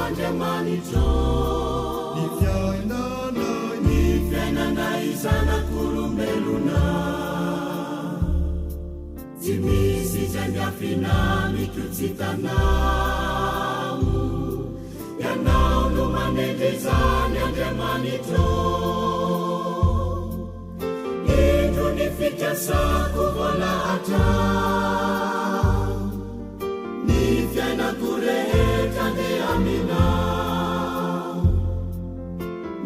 Andriamanitro ny fiainana izanak'olombelona tsy misy izay miafina mitotsitanao ianao no manendrezany Andriamanitro indro ny fikasako voalahatra ny fiainako rehetra dia aminao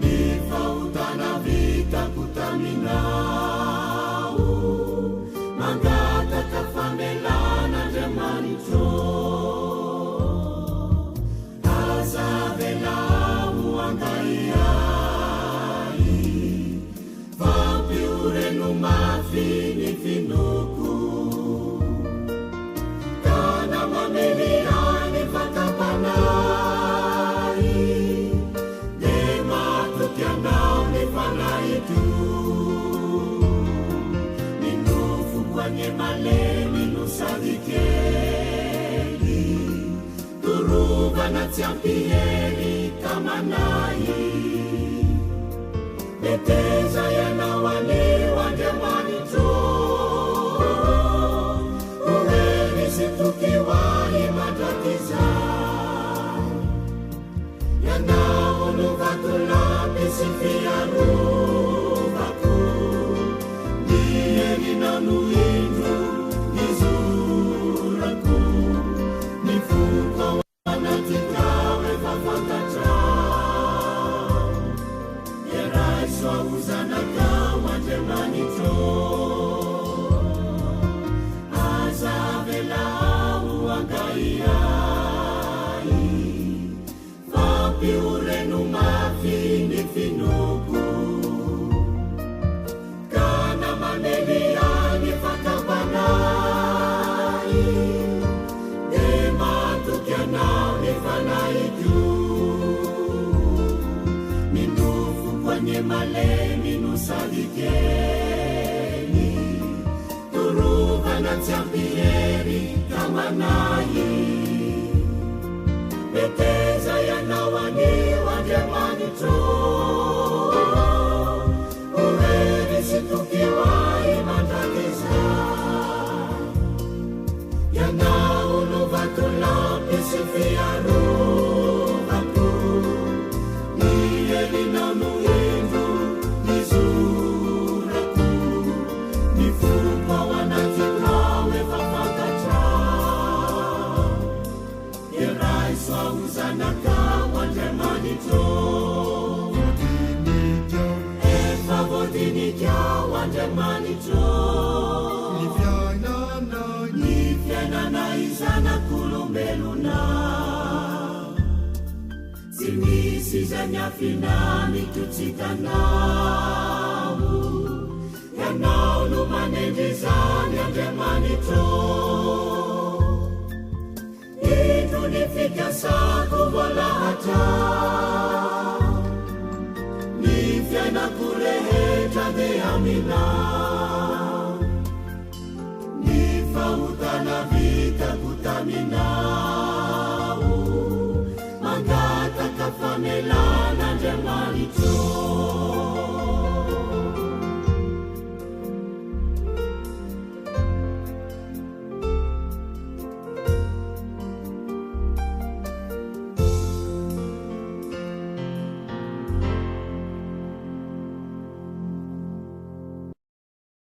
ny fahotana vitako taminao mangataka famelan'Andriamanitro aza velamo angaiai fampioreno mafy ny finoko kana mameliany fakapanay de matoky anao ny fanaito ninofoko malemy no sadikely torovana tsy ampihely kamanay beteza ianao anio Andriamanitro ohery sy tokihoahy mandrakizay ianao no vatolampy sy fiarovako ny herinao no indro izorako ny foko anatikao efa fantatrao iray soa zanakao Andriamanitro aza velao angaiai fampioreno mafy ny finoko kana maneliany fakapanay de matoky anao ny fanaiko minofoko anye malemy no sadikely torovana tsy ampihery kamanay beteza ianao anio Andriamanitro ohery sy tokihoahy mandrakizay ianao no vatolampy sy fiarovako ny herinao no indro izorako ny foko ao anatikao efa fantatrao iray soa zanakao Andriamanitro efa voadinikao Andriamanitro ny fiainana izanak'olombelona tsy misy izay miafina mitotsitanao ianao no manendrezany Andriamanitro indro ny fikasako voalahatra ny fiainako rehetra dia aminao ny fahotana vitako taminao mangataka famelana